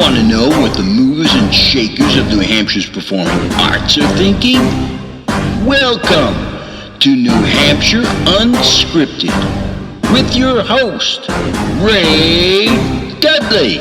Want to know what the movers and shakers of New Hampshire's performing arts are thinking? Welcome to New Hampshire Unscripted with your host, Ray Dudley.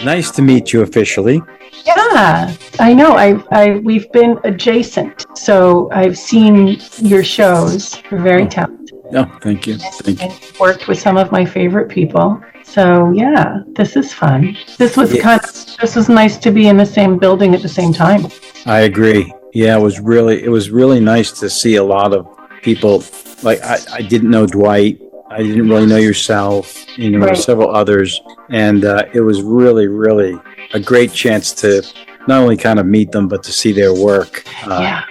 Nice to meet you officially. Yeah, I know. We've been adjacent, so I've seen your shows. You're very talented. Oh, thank you. Thank you. And worked with some of my favorite people. So yeah, this is fun. This was nice to be in the same building at the same time. I agree. Yeah, it was really nice to see a lot of people. Like I didn't know Dwight. I didn't really know yourself. There were several others, and it was really a great chance to not only kind of meet them, but to see their work. Yeah.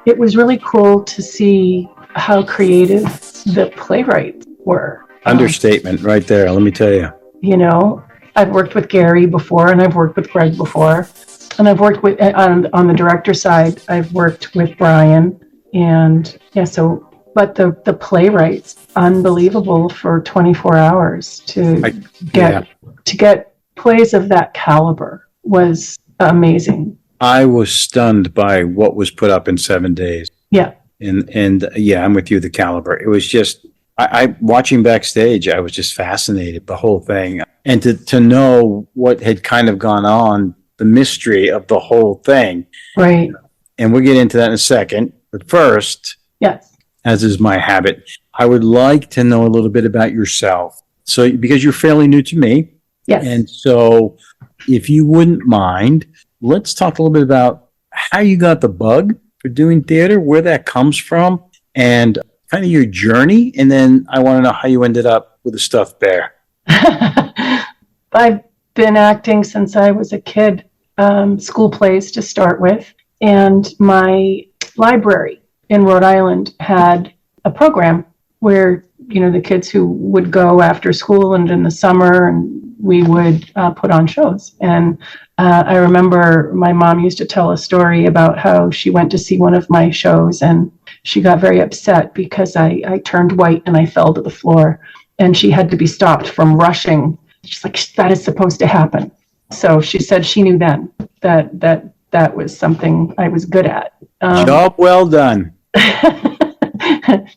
It was really cool to see how creative the playwrights were. Understatement right there, let me tell you. I've worked with Gary before, and I've worked with Greg before, and I've worked with, on the director side, I've worked with Brian, and but the playwrights, unbelievable for 24 hours to get plays of that caliber was amazing. I was stunned by what was put up in 7 days. Yeah. And I'm with you, the caliber. It was just, I watching backstage, I was just fascinated, the whole thing. And to know what had kind of gone on, the mystery of the whole thing. Right. And we'll get into that in a second. But first, yes, as is my habit, I would like to know a little bit about yourself. So, because you're fairly new to me. Yes. And so, if you wouldn't mind, let's talk a little bit about how you got the bug for doing theater, where that comes from, and kind of your journey. And then I want to know how you ended up with the stuffed bear. I've been acting since I was a kid, school plays to start with. And my library in Rhode Island had a program where, the kids who would go after school and in the summer, and we would put on shows. And I remember my mom used to tell a story about how she went to see one of my shows, and she got very upset because I turned white and I fell to the floor, and she had to be stopped from rushing. She's like, that is supposed to happen. So she said she knew then that was something I was good at. Job well done.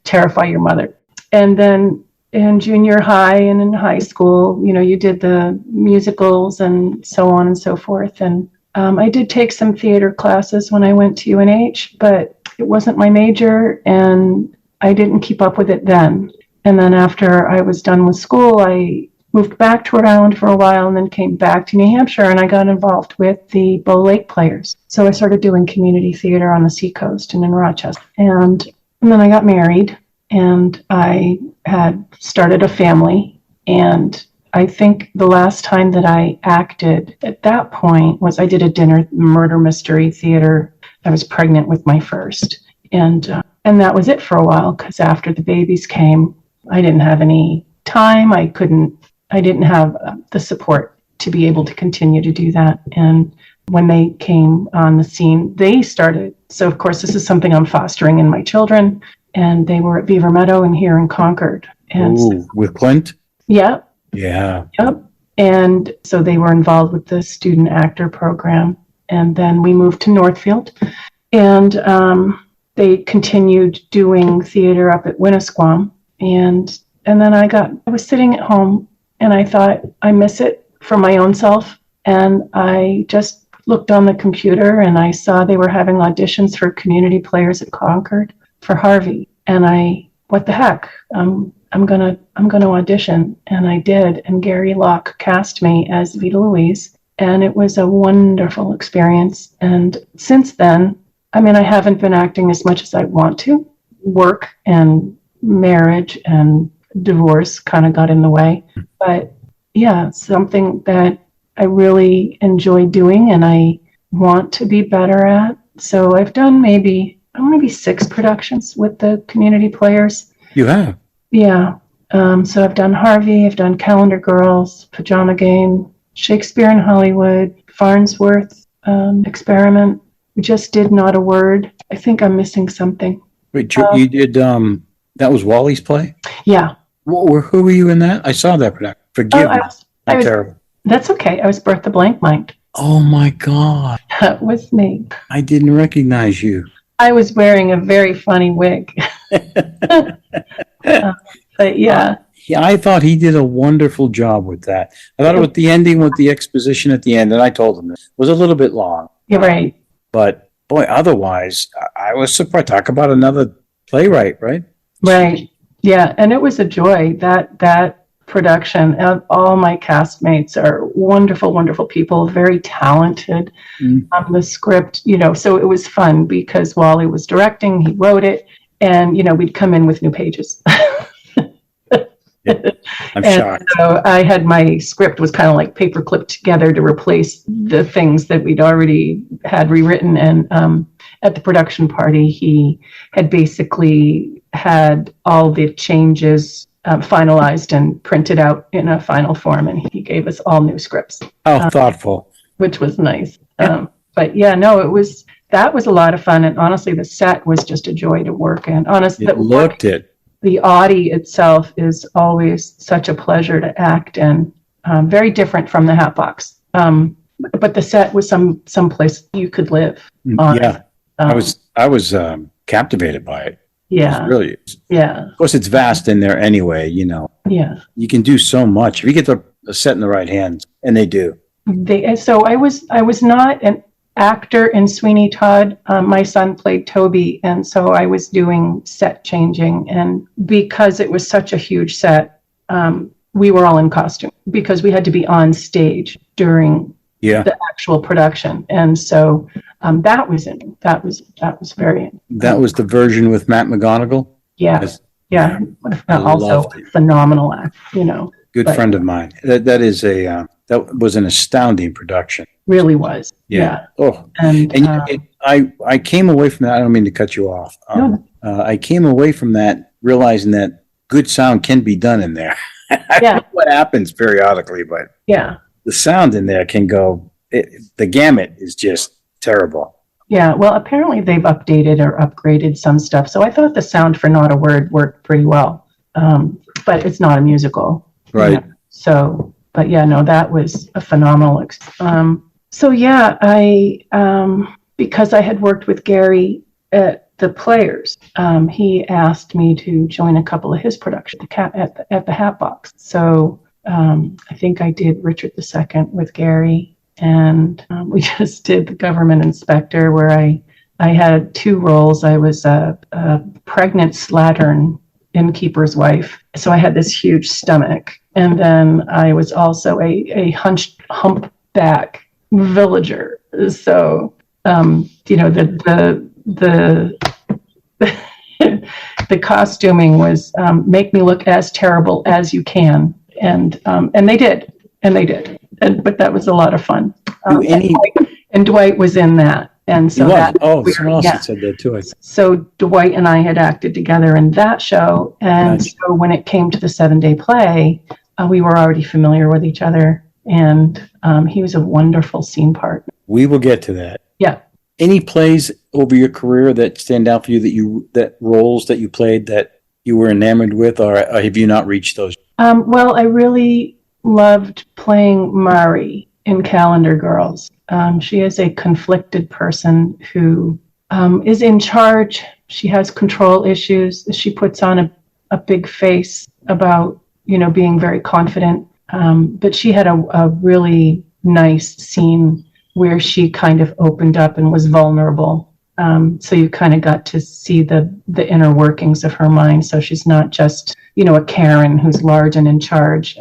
Terrify your mother. And then in junior high and in high school, you did the musicals and so on and so forth. And I did take some theater classes when I went to UNH, but it wasn't my major, and I didn't keep up with it then. And then after I was done with school, I moved back to Rhode Island for a while and then came back to New Hampshire, and I got involved with the Bow Lake Players. So I started doing community theater on the Seacoast and in Rochester. And then I got married, and I had started a family. And I think the last time that I acted at that point was I did a dinner murder mystery theater. I was pregnant with my first. And that was it for a while, because after the babies came, I didn't have any time. I didn't have the support to be able to continue to do that. And when they came on the scene, they started. So, of course, this is something I'm fostering in my children. And they were at Beaver Meadow and here in Concord. And with Clint? Yep. Yeah. Yep. And so they were involved with the student actor program. And then we moved to Northfield. And they continued doing theater up at Winnisquam. And then I was sitting at home, and I thought, I miss it for my own self. And I just looked on the computer, and I saw they were having auditions for community players at Concord for Harvey. And what the heck? I'm gonna audition. And I did. And Gary Locke cast me as Vita Louise. And it was a wonderful experience. And since then, I haven't been acting as much as I want to. Work and marriage and divorce kind of got in the way. But yeah, something that I really enjoy doing and I want to be better at. So I've done maybe 6 productions with the community players. You have? Yeah. So I've done Harvey, I've done Calendar Girls, Pajama Game, Shakespeare in Hollywood, Farnsworth, Experiment. We just did Not a Word. I think I'm missing something. Wait, you did, that was Wally's play? Yeah. Who were you in that? I saw that production. Forgive me. I was, Terrible. That's okay. I was Bertha Blankmind. Oh my God. That was me. I didn't recognize you. I was wearing a very funny wig. But yeah. I thought he did a wonderful job with that. I thought with the ending, with the exposition at the end, and I told him it was a little bit long. You're right. But boy, otherwise, I was surprised. Talk about another playwright, right? Right. Yeah. And it was a joy, that production. All my castmates are wonderful, wonderful people, very talented. The script, so it was fun because Wally was directing, he wrote it, and, we'd come in with new pages. Yeah, I'm shocked. So I had my script was kind of like paper clipped together to replace the things that we'd already had rewritten. And at the production party, he had basically had all the changes finalized and printed out in a final form, and he gave us all new scripts. How thoughtful. Which was nice. But yeah, no, that was a lot of fun. And honestly, the set was just a joy to work in. Honestly, the Audi itself is always such a pleasure to act in. Very different from the Hatbox. But the set was some place you could live on. Yeah. I was captivated by it. Yeah. Really. Yeah. Of course, it's vast in there anyway, Yeah. You can do so much. If you get the set in the right hands, and they do. So I was not an actor in Sweeney Todd. My son played Toby, and so I was doing set changing. And because it was such a huge set, we were all in costume because we had to be on stage during the actual production. And so that was very. That was the version with Matt McGonigal. Yeah, yeah. Also phenomenal act. Good friend of mine. That was an astounding production. Really was. Yeah. Oh, and I came away from that. I don't mean to cut you off. I came away from that realizing that good sound can be done in there. I don't know what happens periodically, but the sound in there can go. The gamut is just terrible. Yeah. Well, apparently they've updated or upgraded some stuff. So I thought the sound for Not a Word worked pretty well, but it's not a musical, right? So. But yeah, no, that was a phenomenal. So yeah, because I had worked with Gary at the Players, he asked me to join a couple of his productions at the Hatbox. So I think I did Richard II with Gary, and we just did The Government Inspector, where I had two roles. I was a pregnant slattern innkeeper's wife, so I had this huge stomach. And then I was also a humpback villager. So, the costuming was make me look as terrible as you can, and they did, but that was a lot of fun. And Dwight was in that. And so someone else said that too. So Dwight and I had acted together in that show, and so when it came to the 7-day play, we were already familiar with each other, and he was a wonderful scene partner. We will get to that. Yeah. Any plays over your career that stand out for you that roles that you played that you were enamored with, or have you not reached those? Well, I really loved playing Mari in Calendar Girls. She is a conflicted person who is in charge. She has control issues. She puts on a big face about, being very confident. But she had a really nice scene where she kind of opened up and was vulnerable. So you kind of got to see the inner workings of her mind. So she's not just, a Karen who's large and in charge.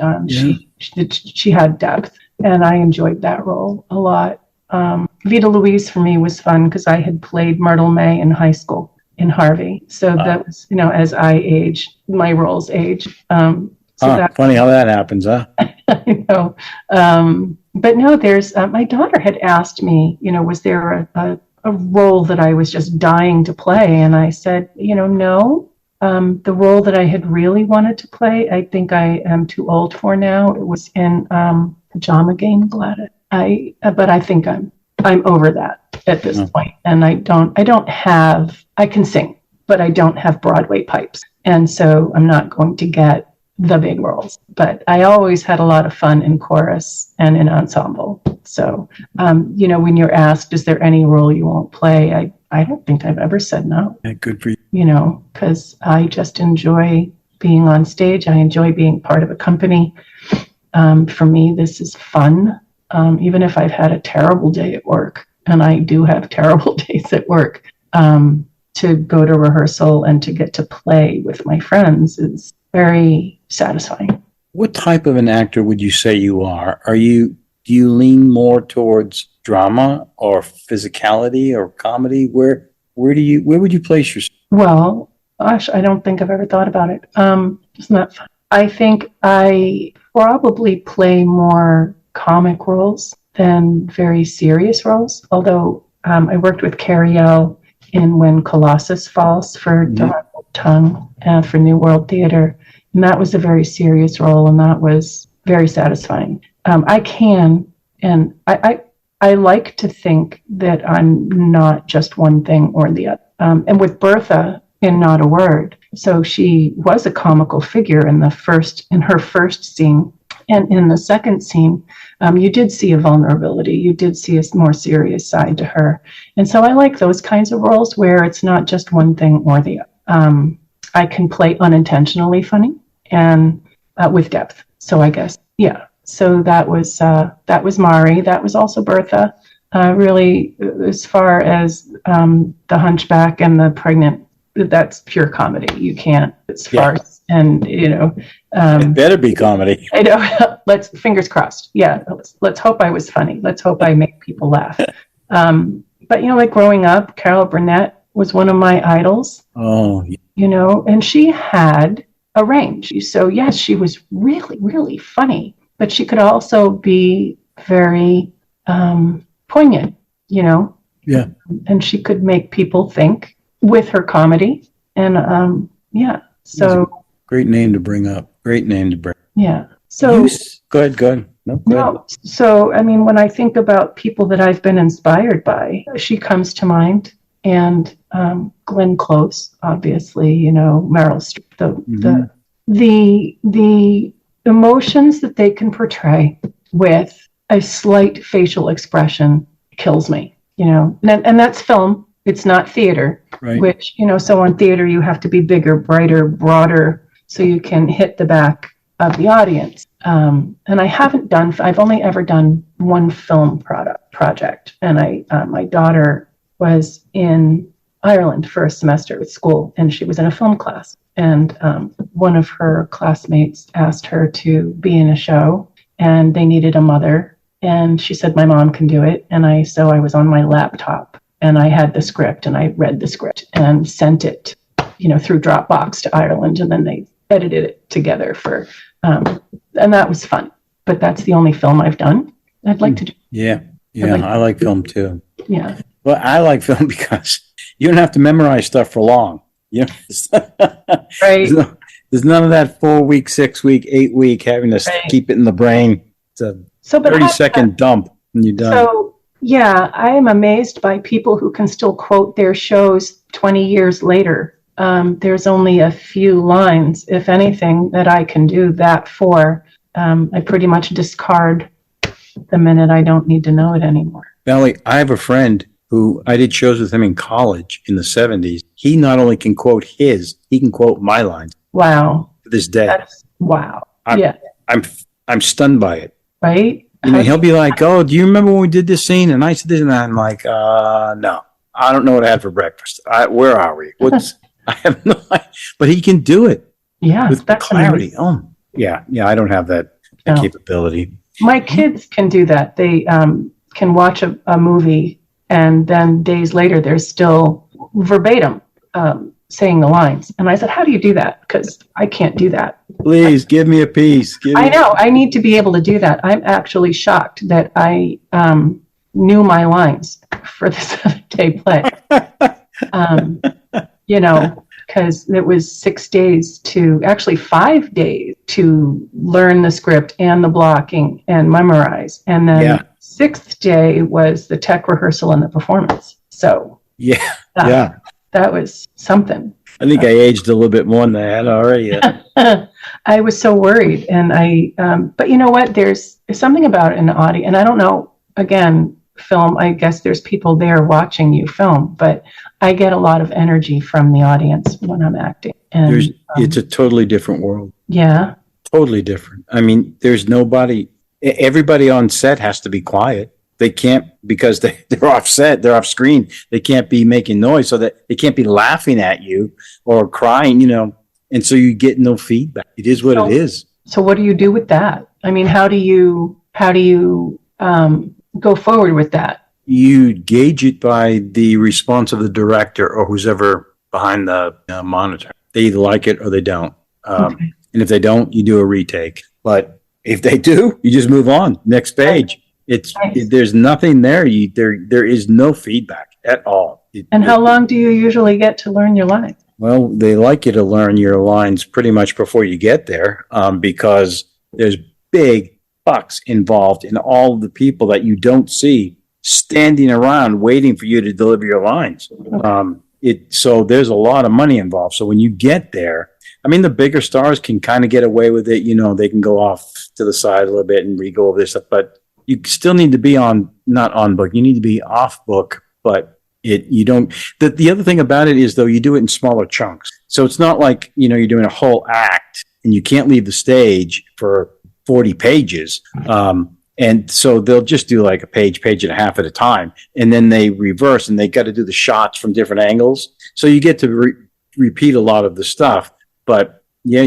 She had depth, and I enjoyed that role a lot. Vita Louise for me was fun because I had played Myrtle May in high school in Harvey. So that was, as I age, my roles age. Funny how that happens, huh? I know. But no, there's, my daughter had asked me, was there a role that I was just dying to play? And I said, no. The role that I had really wanted to play, I think I am too old for now. It was in Pajama Game Gladys. But I think I'm over that at this point. And I can sing, but I don't have Broadway pipes. And so I'm not going to get the big roles, but I always had a lot of fun in chorus and in ensemble. So, when you're asked, is there any role you won't play? I don't think I've ever said no. Yeah, good for you. Because I just enjoy being on stage. I enjoy being part of a company. For me, this is fun. Even if I've had a terrible day at work, and I do have terrible days at work, to go to rehearsal and to get to play with my friends is very satisfying. What type of an actor would you say you are? Do you lean more towards drama or physicality or comedy? Where would you place yourself? Well, gosh, I don't think I've ever thought about it. Isn't that fun? I think I probably play more comic roles than very serious roles. Although I worked with Carrie in When Colossus Falls for Dark Tongue for New World Theater. And that was a very serious role, and that was very satisfying. I like to think that I'm not just one thing or the other. And with Bertha in Not a Word, so she was a comical figure in her first scene. And in the second scene, you did see a vulnerability. You did see a more serious side to her. And so I like those kinds of roles where it's not just one thing or the other. I can play unintentionally funny and with depth. So I guess, yeah. So that was Mari. That was also Bertha. Really, as far as the Hunchback and the Pregnant, that's pure comedy. You can't. It's farce, and it better be comedy. I know. Let's fingers crossed. Yeah. Let's hope I was funny. Let's hope I make people laugh. But like growing up, Carol Burnett was one of my idols. Oh. Yeah. And she had a range. So yes, she was really, really funny, but she could also be very poignant. Yeah. And she could make people think with her comedy. And so great name to bring up. Yeah. So go ahead. No. So when I think about people that I've been inspired by, she comes to mind, and Glenn Close, obviously. Meryl Streep. The emotions that they can portray with a slight facial expression kills me. And that's film. It's not theater, right. Which, so on theater, you have to be bigger, brighter, broader, so you can hit the back of the audience. And I've only ever done one film project. And my daughter was in Ireland for a semester at school, and she was in a film class. And one of her classmates asked her to be in a show, and they needed a mother. And she said, my mom can do it. And so I was on my laptop, and I had the script, and I read the script and sent it, through Dropbox to Ireland, and then they edited it together and that was fun. But that's the only film I've done. I'd like to do. Yeah, I like film too. Yeah. Well, I like film because you don't have to memorize stuff for long. Right. There's none of that 4 week, 6 week, 8 week having to keep it in the brain. It's a 30-second dump and you're done. So, yeah, I am amazed by people who can still quote their shows 20 years later. There's only a few lines, if anything, that I can do that for. I pretty much discard the minute I don't need to know it anymore. Valerie, I have a friend who I did shows with him in college in the 70s. He not only can quote he can quote my lines. Wow. To this day. Wow. I'm stunned by it. Right? He'll be like, oh, do you remember when we did this scene? And I said this, and I'm like, no, I don't know what I had for breakfast. Where are we? I have no idea. But he can do it. Yeah. With clarity. Oh, yeah. I don't have that capability. My kids can do that. They can watch a movie, and then days later, they're still verbatim saying the lines. And I said, how do you do that? Because I can't do that. Please give me a piece. I know. I need to be able to do that. I'm actually shocked that I knew my lines for the 7-day play. Because it was 6 days actually 5 days to learn the script and the blocking and memorize. And then 6th day was the tech rehearsal and the performance. So that was something. I think I aged a little bit more than I had already. I was so worried, and but you know what? There's something about an audience, and I don't know. Again, film. I guess there's people there watching you film, but I get a lot of energy from the audience when I'm acting, and it's a totally different world. Yeah, totally different. I mean, there's nobody. Everybody on set has to be quiet. They can't, because they're off set, they're off screen. They can't be making noise, so that they can't be laughing at you or crying, and so you get no feedback. It is what it is. So what do you do with that? I mean, how do you go forward with that? You gauge it by the response of the director or who's ever behind the monitor. They either like it or they don't. Okay. And if they don't, you do a retake. But if they do, you just move on. Next page. There's nothing there. There is no feedback at all. And how long do you usually get to learn your lines? Well, they like you to learn your lines pretty much before you get there, because there's big bucks involved in all the people that you don't see standing around waiting for you to deliver your lines. Okay. So there's a lot of money involved. So when you get there, I mean, the bigger stars can kind of get away with it. They can go off to the side a little bit and re-go over this stuff, but you still need to be not on book. You need to be off book, but you don't. The other thing about it is, though, you do it in smaller chunks. So it's not like, you're doing a whole act and you can't leave the stage for 40 pages. And so they'll just do like a page and a half at a time. And then they reverse and they got to do the shots from different angles. So you get to repeat a lot of the stuff. But yeah,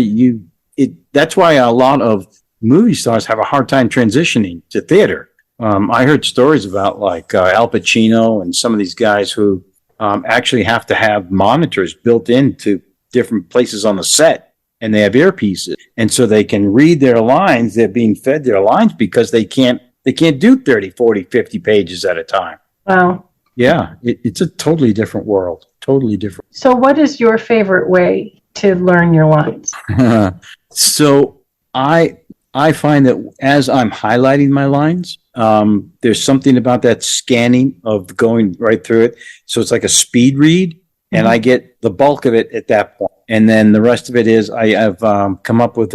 that's why a lot of movie stars have a hard time transitioning to theater. I heard stories about like Al Pacino and some of these guys who actually have to have monitors built into different places on the set, and they have earpieces, and so they can read their lines. They're being fed their lines because they can't do 30, 40, 50 pages at a time. Wow. Yeah, it's a totally different world. Totally different. So what is your favorite way to learn your lines? So I find that as I'm highlighting my lines, there's something about that scanning of going right through it. So it's like a speed read, and I get the bulk of it at that point. And then the rest of it is I have come up with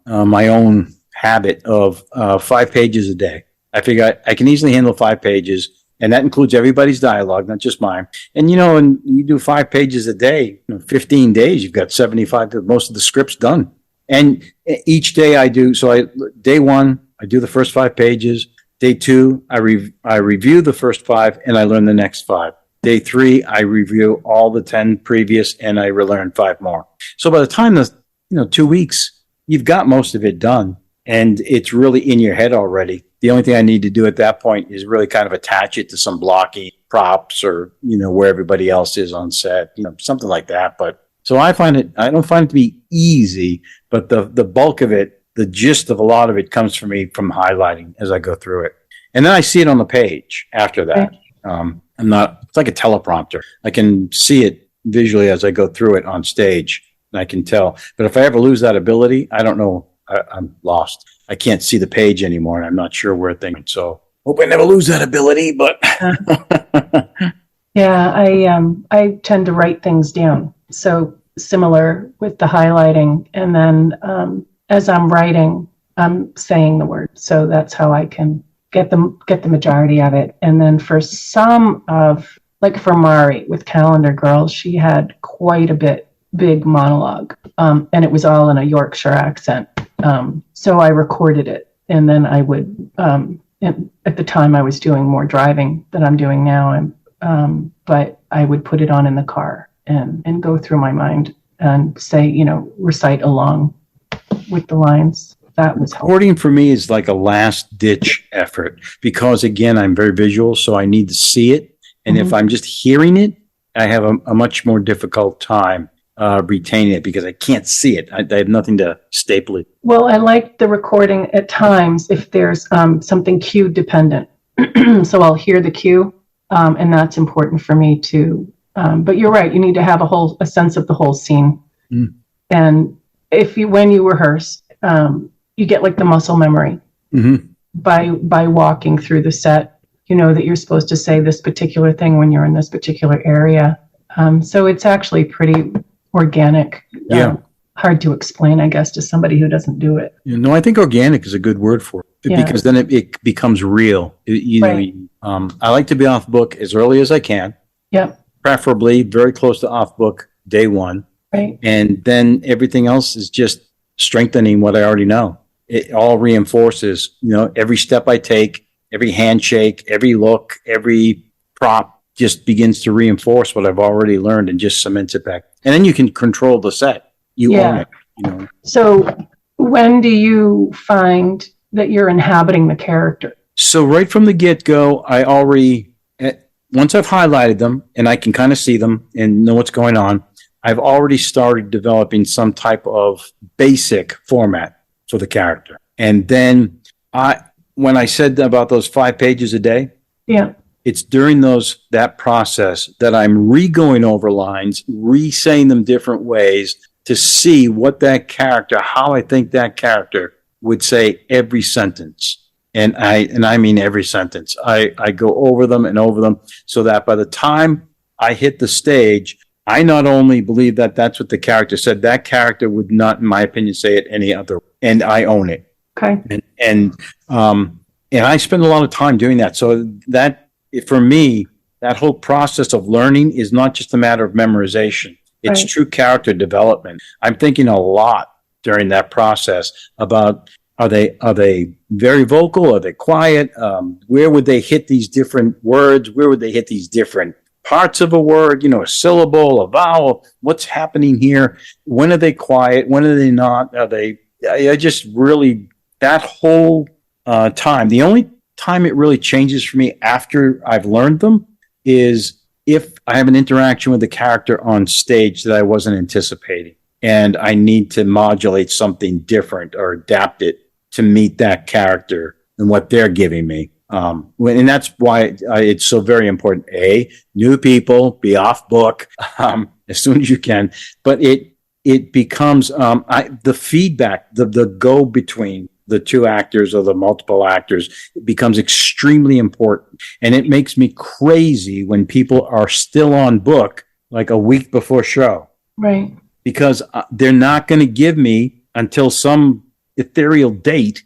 my own habit of 5 pages a day. I figure I can easily handle 5 pages, and that includes everybody's dialogue, not just mine. And and you do 5 pages a day, 15 days, you've got 75 to most of the scripts done. And each day I do, day 1, I do the first 5 pages. Day 2, I review the first 5 and I learn the next 5. Day 3, I review all the 10 previous and I relearn 5 more. So by the time 2 weeks, you've got most of it done and it's really in your head already. The only thing I need to do at that point is really kind of attach it to some blocking props or, where everybody else is on set, something like that. But so I don't find it to be easy, but the bulk of it, the gist of a lot of it comes from me from highlighting as I go through it. And then I see it on the page after that. It's like a teleprompter. I can see it visually as I go through it on stage, and I can tell. But if I ever lose that ability, I don't know. I'm lost. I can't see the page anymore, and I'm not sure where things. So hope I never lose that ability, but. Yeah, I tend to write things down. So similar with the highlighting, and then as I'm writing, I'm saying the word. So that's how I can get the majority of it. And then for some of, like for Mari with Calendar Girls, she had quite a big monologue, and it was all in a Yorkshire accent. So I recorded it, and then I would. At the time, I was doing more driving than I'm doing now, but I would put it on in the car and go through my mind and say, recite along with the lines. That was helpful. Recording for me is like a last ditch effort because, again, I'm very visual, so I need to see it. And if I'm just hearing it, I have a much more difficult time retaining it because I can't see it. I have nothing to staple it. Well, I like the recording at times if there's something cue dependent. So I'll hear the cue, and that's important for me too. But you're right. You need to have a sense of the whole scene. And when you rehearse, you get like the muscle memory by walking through the set. You know that you're supposed to say this particular thing when you're in this particular area. So it's actually pretty organic. Yeah. Hard to explain, I guess, to somebody who doesn't do it. No, I think organic is a good word for it because then it becomes real. Right. I like to be off book as early as I can. Yep. Preferably very close to off book day one. Right. And then everything else is just strengthening what I already know. It all reinforces, every step I take, every handshake, every look, every prop just begins to reinforce what I've already learned and just cements it back. And then you can control the set. You own it. So when do you find that you're inhabiting the character? So right from the get-go, I already, once I've highlighted them and I can kind of see them and know what's going on, I've already started developing some type of basic format for the character. And then when I said about those 5 pages a day, it's during that process that I'm re-going over lines, re-saying them different ways to see what that character, how I think that character would say every sentence. And I mean every sentence. I go over them and over them so that by the time I hit the stage, I not only believe that that's what the character said, that character would not, in my opinion, say it any other way. And I own it. Okay. And I spend a lot of time doing that. So that, for me, that whole process of learning is not just a matter of memorization. It's true character development. I'm thinking a lot during that process about are they very vocal? Are they quiet? Where would they hit these different words? Where would they hit these different parts of a word? A syllable, a vowel. What's happening here? When are they quiet? When are they not? Are they? I just really that whole time. The only time it really changes for me after I've learned them is if I have an interaction with the character on stage that I wasn't anticipating and I need to modulate something different or adapt it to meet that character and what they're giving me. And that's why it's so very important. New people, be off book as soon as you can. But it becomes the feedback, the go between the two actors or the multiple actors, it becomes extremely important. And it makes me crazy when people are still on book like a week before show. Right. Because they're not going to give me until some ethereal date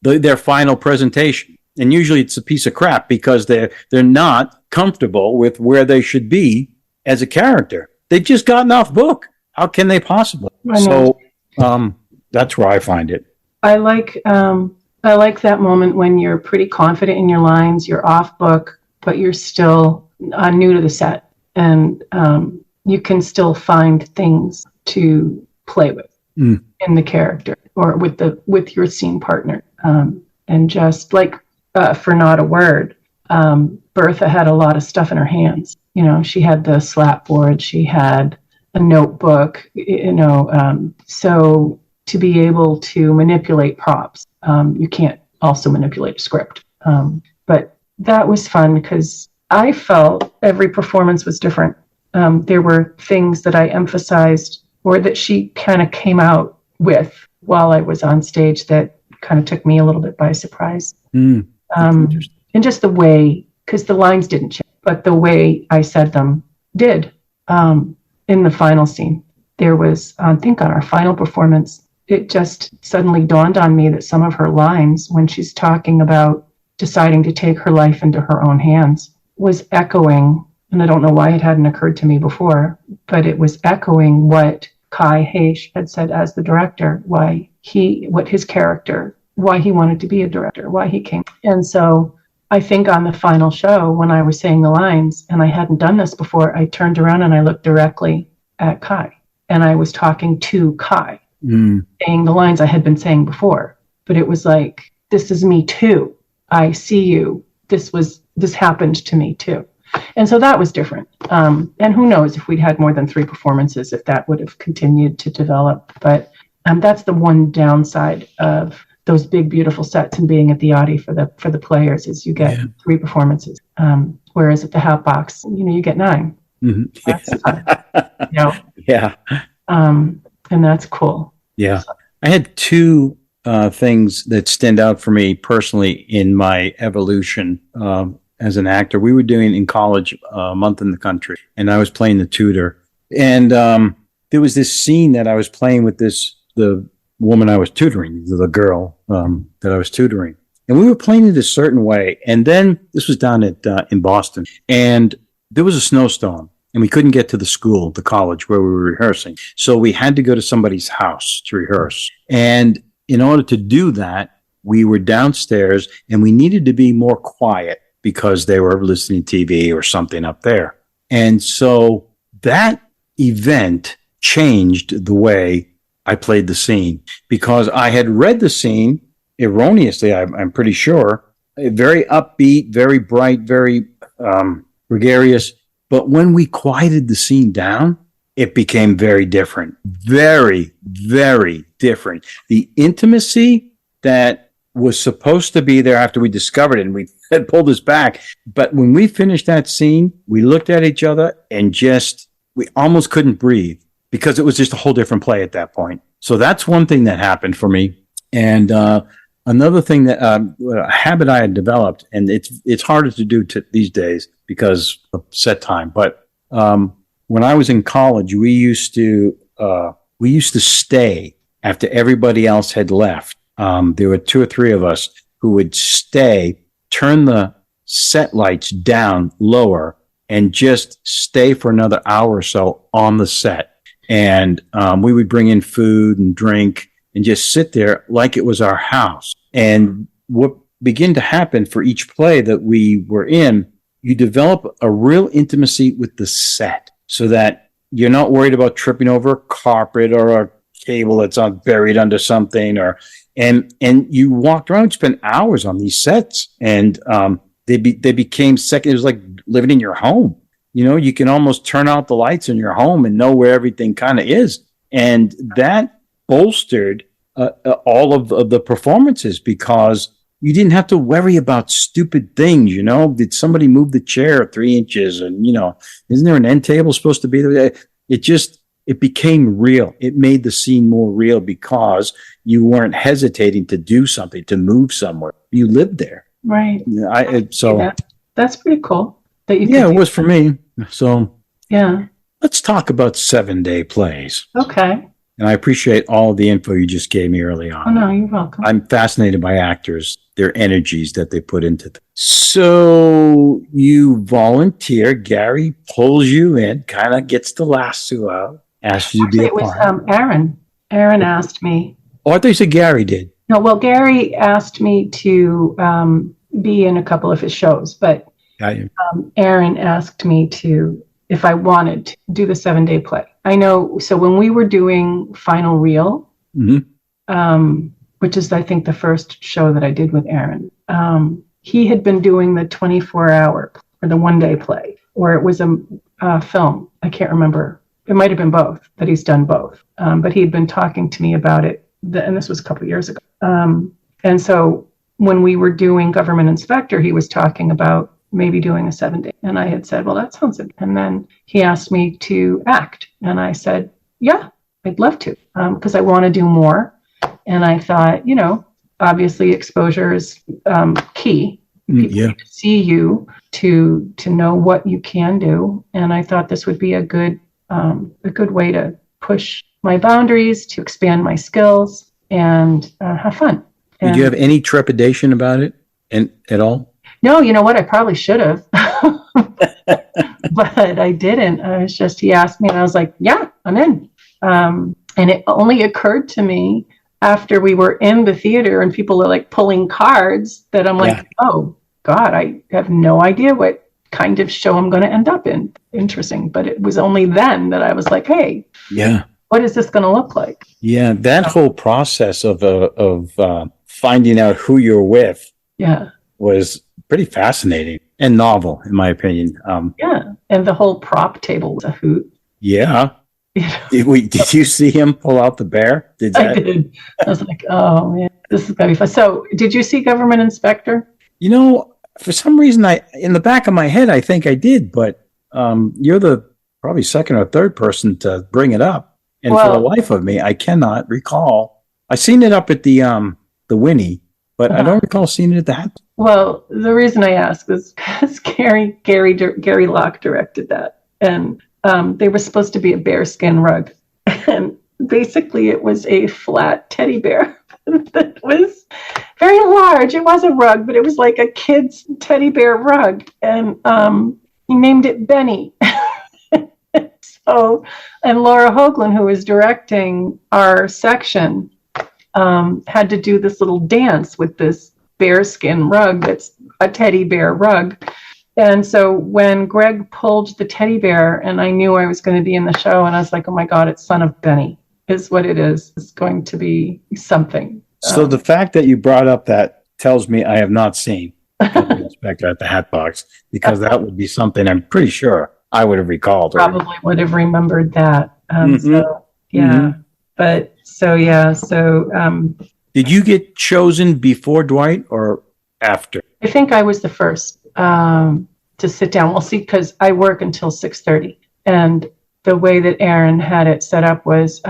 their final presentation. And usually it's a piece of crap because they're not comfortable with where they should be as a character. They've just gotten off book. How can they possibly? So that's where I find it. I like that moment when you're pretty confident in your lines, you're off book, but you're still new to the set, and you can still find things to play with in the character or with your scene partner. And just like for Not a Word, Bertha had a lot of stuff in her hands. She had the slap board, she had a notebook, so to be able to manipulate props, you can't also manipulate a script. But that was fun because I felt every performance was different. There were things that I emphasized or that she kind of came out with while I was on stage that kind of took me a little bit by surprise. And just the way, because the lines didn't change, but the way I said them did. In the final scene, there was, I think on our final performance, it just suddenly dawned on me that some of her lines, when she's talking about deciding to take her life into her own hands, was echoing, and I don't know why it hadn't occurred to me before, but it was echoing what Kai Heish had said as the director, why he wanted to be a director, why he came. And so I think on the final show, when I was saying the lines, and I hadn't done this before, I turned around and I looked directly at Kai, and I was talking to Kai. Saying the lines I had been saying before, but it was like, this is me too. I see you. This happened to me too. And so that was different. And who knows if we'd had more than 3 performances, if that would have continued to develop. But that's the one downside of those big, beautiful sets and being at the Audi for the players is you get 3 performances. Whereas at the Hat Box, you get 9. That's fun. Yeah. And that's cool. Yeah. I had 2 things that stand out for me personally in my evolution as an actor. We were doing in college a month in the country, and I was playing the tutor. And there was this scene that I was playing with the woman I was tutoring, the girl that I was tutoring. And we were playing it a certain way. And then this was down in Boston. And there was a snowstorm. And we couldn't get to the college where we were rehearsing. So we had to go to somebody's house to rehearse. And in order to do that, we were downstairs and we needed to be more quiet because they were listening to TV or something up there. And so that event changed the way I played the scene because I had read the scene erroneously, I'm pretty sure, very upbeat, very bright, very gregarious. But when we quieted the scene down, it became very different. Very, very different. The intimacy that was supposed to be there after we discovered it, and we had pulled us back. But when we finished that scene, we looked at each other and we almost couldn't breathe because it was just a whole different play at that point. So that's one thing that happened for me. And another thing that a habit I had developed, and it's harder to do these days because of set time. But when I was in college, we used to stay after everybody else had left. There were 2 or 3 of us who would stay, turn the set lights down lower, and just stay for another hour or so on the set. And we would bring in food and drink and just sit there like it was our house. And what began to happen for each play that we were in, you develop a real intimacy with the set so that you're not worried about tripping over a carpet or a cable that's buried under something, and you walked around, spent hours on these sets, and they became second. It was like living in your home. You know, you can almost turn out the lights in your home and know where everything kind of is, and that bolstered all of the performances because you didn't have to worry about stupid things. You know, did somebody move the chair 3 inches? And isn't there an end table supposed to be there? It became real. It made the scene more real because you weren't hesitating to do something, to move somewhere. You lived there. Right. That's pretty cool. It was for me. So yeah, let's talk about 7-day plays. Okay. And I appreciate all the info you just gave me early on. Oh, no, you're welcome. I'm fascinated by actors, their energies that they put into them. So you volunteer. Gary pulls you in, kind of gets the lasso out, asks you to be a part. It was Aaron. Aaron asked me. Oh, I thought you said Gary did. No, well, Gary asked me to be in a couple of his shows, but Aaron asked me if I wanted to do the 7-day play. I know. So when we were doing Final Reel, which is, I think, the first show that I did with Aaron, he had been doing the 24-hour or the 1-day play, or it was a film. I can't remember. It might have been both, that he's done both. But he'd been talking to me about it, and this was a couple of years ago. And so when we were doing Government Inspector, he was talking about maybe doing a 7-day. And I had said, well, that sounds good. And then he asked me to act. And I said, yeah, I'd love to, because I want to do more. And I thought, obviously exposure is key. People need to see you to know what you can do. And I thought this would be a good way to push my boundaries, to expand my skills, and have fun. Did you have any trepidation about it at all? No, you know what? I probably should have, but I didn't. He asked me and I was like, yeah, I'm in. And it only occurred to me after we were in the theater and people are like pulling cards that I'm like, oh God, I have no idea what kind of show I'm going to end up in. Interesting. But it was only then that I was like, hey, what is this going to look like? Yeah. That whole process of finding out who you're with was pretty fascinating and novel, in my opinion. And the whole prop table was a hoot. Yeah. Did you see him pull out the bear? I did. I was like, oh man, this is gonna be fun. So did you see Government Inspector? For some reason, in the back of my head, I think I did, but you're the probably second or third person to bring it up. And for the life of me, I cannot recall. I seen it up at the Winnie, but I don't recall seeing it at the Hampton. Well, the reason I ask is because Gary Locke directed that. And they were supposed to be a bearskin rug. And basically it was a flat teddy bear that was very large. It was a rug, but it was like a kid's teddy bear rug. And he named it Benny. So, and Laura Hoagland, who was directing our section, had to do this little dance with this bearskin rug that's a teddy bear rug. And so when Greg pulled the teddy bear and I knew I was going to be in the show, and I was like, oh my God, it's Son of Benny is what it is. It's going to be something. So the fact that you brought up that tells me I have not seen Inspector at the Hatbox, because that would be something I'm pretty sure I would have recalled. Probably would have remembered that. So, yeah. Mm-hmm. But so, yeah. So, did you get chosen before Dwight or after? I think I was the first to sit down. We'll see, because I work until 6:30. And the way that Aaron had it set up was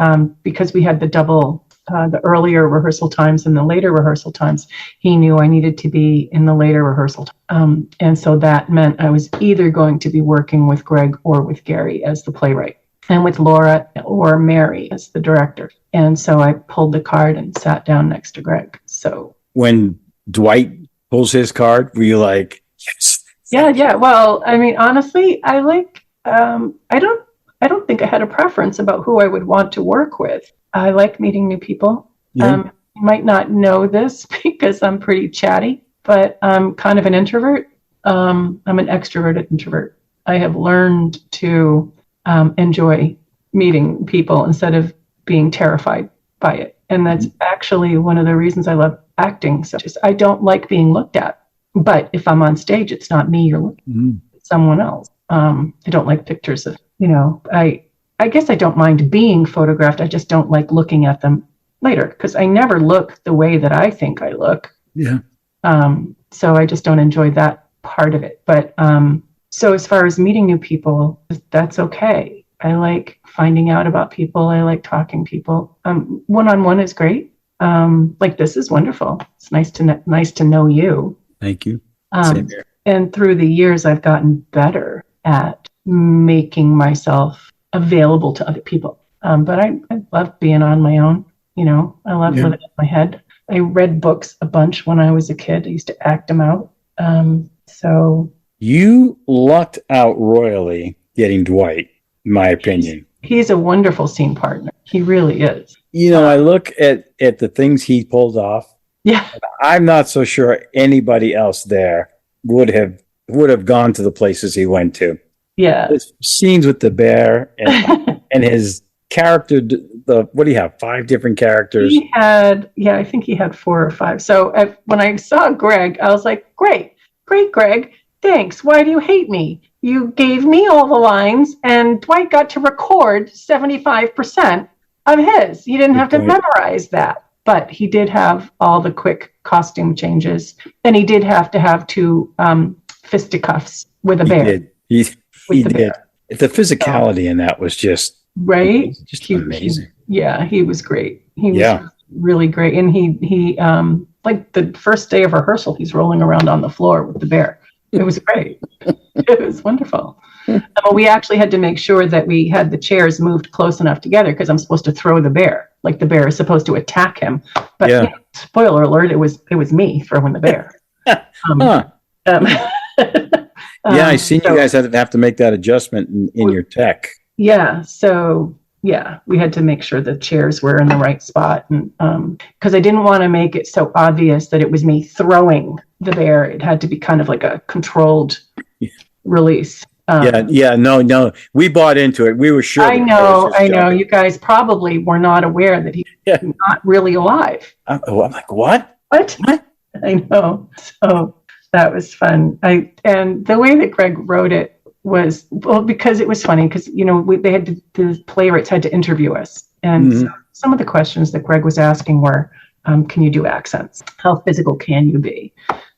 because we had the double, the earlier rehearsal times and the later rehearsal times, he knew I needed to be in the later rehearsal. And so that meant I was either going to be working with Greg or with Gary as the playwright, and with Laura or Mary as the director. And so I pulled the card and sat down next to Greg. So when Dwight pulls his card, were you like, yes? Yeah. Well, I mean, honestly, I like, I don't think I had a preference about who I would want to work with. I like meeting new people. Yeah. You might not know this because I'm pretty chatty, but I'm kind of an introvert. I'm an extroverted introvert. I have learned to enjoy meeting people instead of being terrified by it. And that's actually one of the reasons I love acting. So just, I don't like being looked at. But if I'm on stage, it's not me you're looking at, it's someone else. I don't like pictures of, I guess I don't mind being photographed. I just don't like looking at them later, because I never look the way that I think I look. Yeah. So I just don't enjoy that part of it. But so as far as meeting new people, that's okay. I like finding out about people. I like talking to people. One-on-one is great. Like, this is wonderful. It's nice to know you. Thank you. Same here. And through the years, I've gotten better at making myself available to other people. But I love being on my own. I love living in my head. I read books a bunch when I was a kid. I used to act them out. So you lucked out royally getting Dwight, in my opinion. He's a wonderful scene partner. He really is. I look at the things he pulled off. Yeah. I'm not so sure anybody else there would have gone to the places he went to. Yeah. His scenes with the bear and his character, what do you have? 5 different characters? He had, I think he had 4 or 5. So when I saw Greg, I was like, great, Greg. Thanks. Why do you hate me? You gave me all the lines, and Dwight got to record 75% of his. You didn't have to memorize that. But he did have all the quick costume changes, and he did have to have 2 fisticuffs with a bear. He did. The physicality in that was just amazing. He was great. He was really great. And he like the first day of rehearsal, he's rolling around on the floor with the bear. It was great. It was wonderful. We actually had to make sure that we had the chairs moved close enough together, because I'm supposed to throw the bear. Like, the bear is supposed to attack him. But spoiler alert, it was me throwing the bear. I seen you guys have to make that adjustment in your tech. Yeah. So we had to make sure the chairs were in the right spot, and because I didn't want to make it so obvious that it was me throwing the bear. It had to be kind of like a controlled release. No, we bought into it. We were sure. I know. You guys probably were not aware that he's not really alive. I'm like, what? What? I know. So that was fun. And the way that Greg wrote it was, because it was funny, because the playwrights had to interview us, and so some of the questions that Greg was asking were, can you do accents? How physical can you be?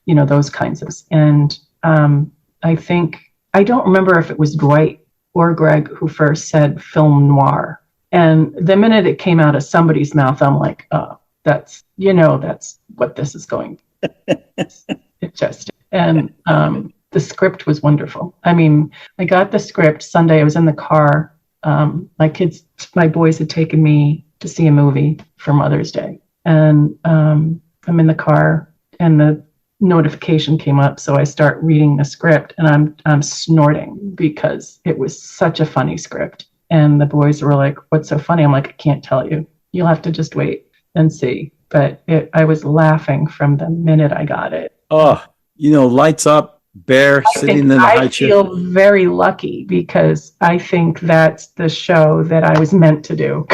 Those kinds of. And I don't remember if it was Dwight or Greg who first said film noir. And the minute it came out of somebody's mouth, I'm like, oh, that's what this is going to. It just, and the script was wonderful. I mean, I got the script Sunday. I was in the car. My boys had taken me to see a movie for Mother's Day. And I'm in the car and the notification came up. So I start reading the script and I'm snorting because it was such a funny script. And the boys were like, "What's so funny?" I'm like, "I can't tell you. You'll have to just wait and see." But I was laughing from the minute I got it. Oh, lights up, bear sitting in the high chair. I feel very lucky because I think that's the show that I was meant to do.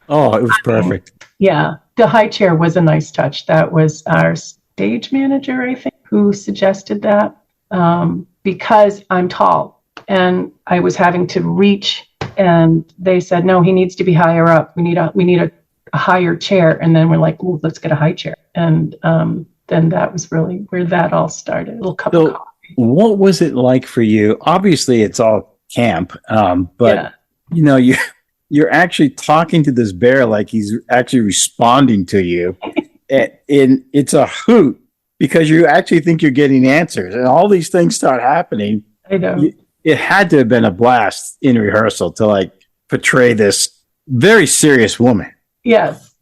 Oh, it was perfect. Yeah. The high chair was a nice touch. That was our stage manager, I think, who suggested that because I'm tall and I was having to reach, and they said, "No, he needs to be higher up. We need a higher chair." And then we're like, "Well, let's get a high chair." And then that was really where that all started. A little cup of coffee. What was it like for you? Obviously, it's all camp, but you're actually talking to this bear like he's actually responding to you. And it's a hoot because you actually think you're getting answers, and all these things start happening. I know. It had to have been a blast in rehearsal to portray this very serious woman. Yes.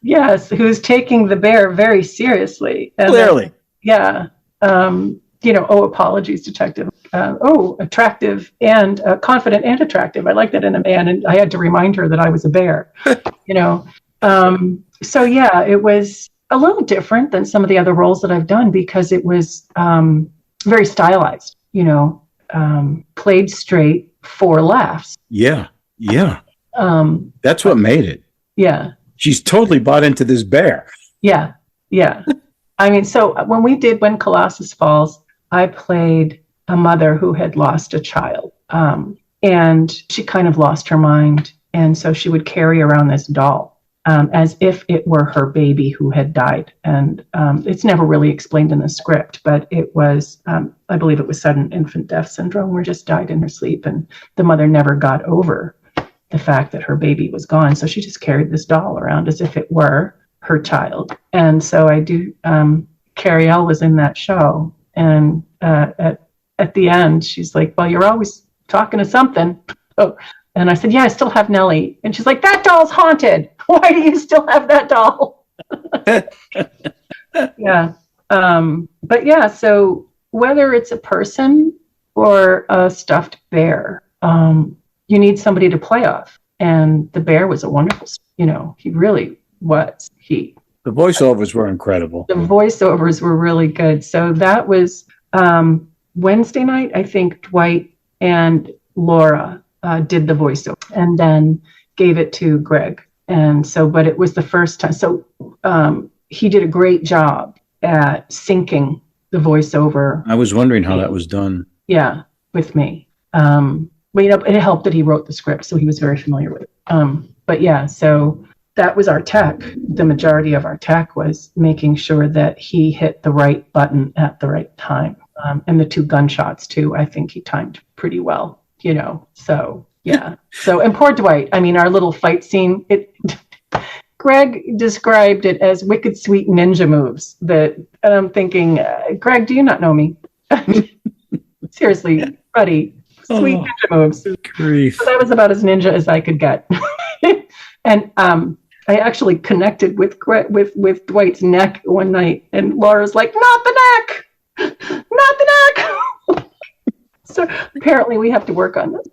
Yes, who's taking the bear very seriously. And clearly. Apologies, detective. Attractive and confident and attractive. I like that in a man, and I had to remind her that I was a bear. So yeah, it was a little different than some of the other roles that I've done because it was very stylized. Played straight for laughs. Yeah. That's what made it. Yeah. She's totally bought into this bear. Yeah. I mean, so when Colossus Falls, I played a mother who had lost a child. And she kind of lost her mind. And so she would carry around this doll as if it were her baby who had died. And it's never really explained in the script, but it was, I believe it was sudden infant death syndrome, where just died in her sleep. And the mother never got over the fact that her baby was gone. So she just carried this doll around as if it were her child. And so I do, Carrie L was in that show. And at the end, she's like, "Well, you're always talking to something." Oh, and I said, "Yeah, I still have Nellie." And she's like, "That doll's haunted. Why do you still have that doll?" Yeah. But yeah, so whether it's a person or a stuffed bear, you need somebody to play off. And the bear was a wonderful, he really was. The voiceovers were incredible. The voiceovers were really good. So that was Wednesday night. I think Dwight and Laura did the voiceover and then gave it to Greg. And so, but it was the first time. So he did a great job at syncing the voiceover. I was wondering how that was done. Yeah, with me. But it helped that he wrote the script, so he was very familiar with it. But yeah, so that was our tech. The majority of our tech was making sure that he hit the right button at the right time. And the 2 gunshots too, I think he timed pretty well, so yeah. So, and poor Dwight, I mean, our little fight scene, Greg described it as wicked sweet ninja moves and I'm thinking, Greg, do you not know me? Seriously, buddy, sweet ninja moves. Grief. So that was about as ninja as I could get. And I actually connected with Dwight's neck one night, and Laura's like, "Not the neck! Not the neck!" So apparently we have to work on this.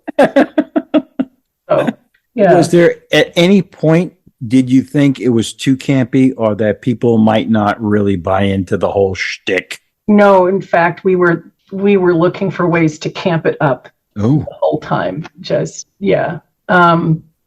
So, yeah. Was there at any point, did you think it was too campy or that people might not really buy into the whole shtick? No, in fact, we were looking for ways to camp it up the whole time. Just, yeah.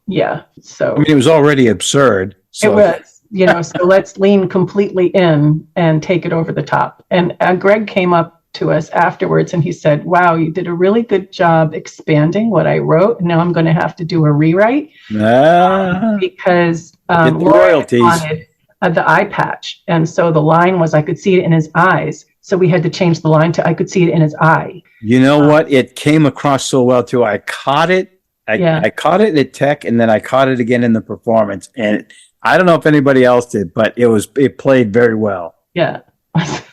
Yeah. So I mean, it was already absurd. So. It was, so let's lean completely in and take it over the top. And Greg came up to us afterwards and he said, "Wow, you did a really good job expanding what I wrote. Now I'm going to have to do a rewrite because Laura wanted the eye patch. And so the line was, I could see it in his eyes. So we had to change the line to, I could see it in his eye. You know what? It came across so well too. I caught it. I caught it at tech, and then I caught it again in the performance. And I don't know if anybody else did, but it played very well. Yeah.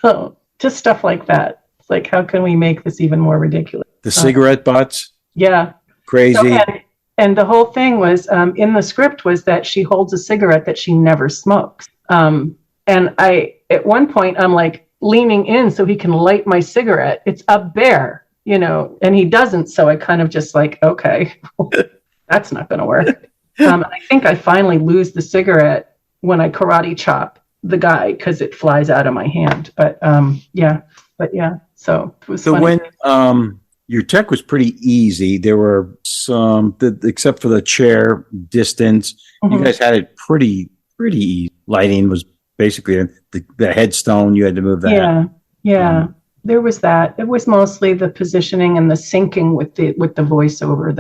So just stuff like that. It's like, how can we make this even more ridiculous? The cigarette butts. Yeah. Crazy. So, and the whole thing was in the script was that she holds a cigarette that she never smokes. And at one point, I'm like leaning in so he can light my cigarette. It's up there, and he doesn't. So I kind of just like, okay, that's not going to work. I think I finally lose the cigarette when I karate chop the guy because it flies out of my hand. But so it was funny. When your tech was pretty easy, there were some, except for the chair distance, you guys had it pretty easy. Lighting was basically the headstone. You had to move that. Yeah. There was that. It was mostly the positioning and the syncing with the voiceover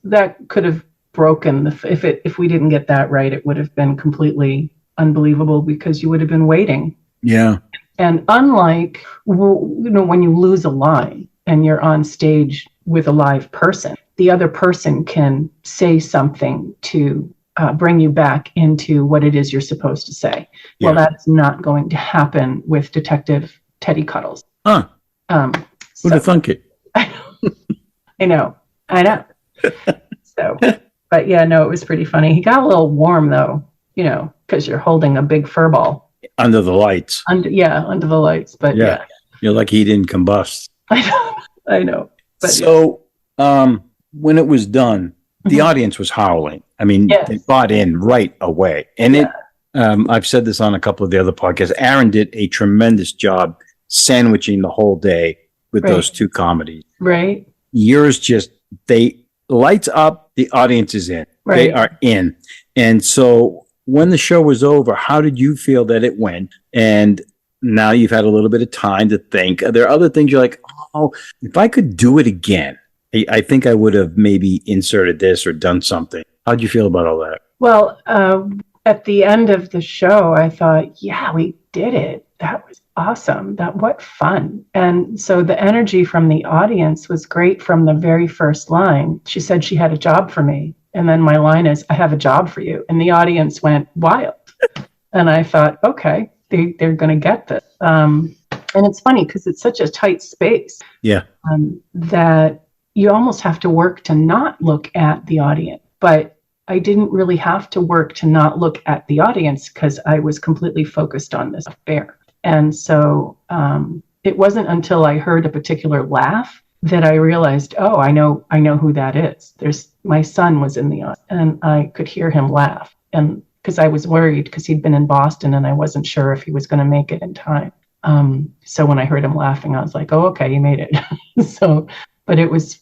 that could have broken if we didn't get that right. It would have been completely unbelievable because you would have been waiting. Yeah. And unlike when you lose a line and you're on stage with a live person, the other person can say something to bring you back into what it is you're supposed to say. Yeah. Well, that's not going to happen with Detective Teddy Cuddles. Huh. Who'd have thunk it? I know. So, but yeah, no, it was pretty funny. He got a little warm though, because you're holding a big fur ball. Under the lights. Under the lights. But yeah. You're lucky he didn't combust. I know. But so when it was done, the audience was howling. I mean, they bought in right away. And I've said this on a couple of the other podcasts. Aaron did a tremendous job sandwiching the whole day with those two comedies. Right. Yours they lights up, the audience is in. Right. They are in. And so when the show was over, how did you feel that it went? And now you've had a little bit of time to think. Are there other things you're like, oh, if I could do it again, I think I would have maybe inserted this or done something. How'd you feel about all that? Well, at the end of the show, I thought, yeah, we did it. That was awesome. What fun. And so the energy from the audience was great from the very first line. She said she had a job for me. And then my line is, I have a job for you. And the audience went wild. And I thought, okay, they're going to get this. And it's funny because it's such a tight space. Yeah. That you almost have to work to not look at the audience. But I didn't really have to work to not look at the audience because I was completely focused on this affair. And so it wasn't until I heard a particular laugh that I realized, oh, I know who that is. My son was in the audience and I could hear him laugh. And because I was worried because he'd been in Boston and I wasn't sure if he was going to make it in time. So when I heard him laughing, I was like, oh, okay, you made it. So, but it was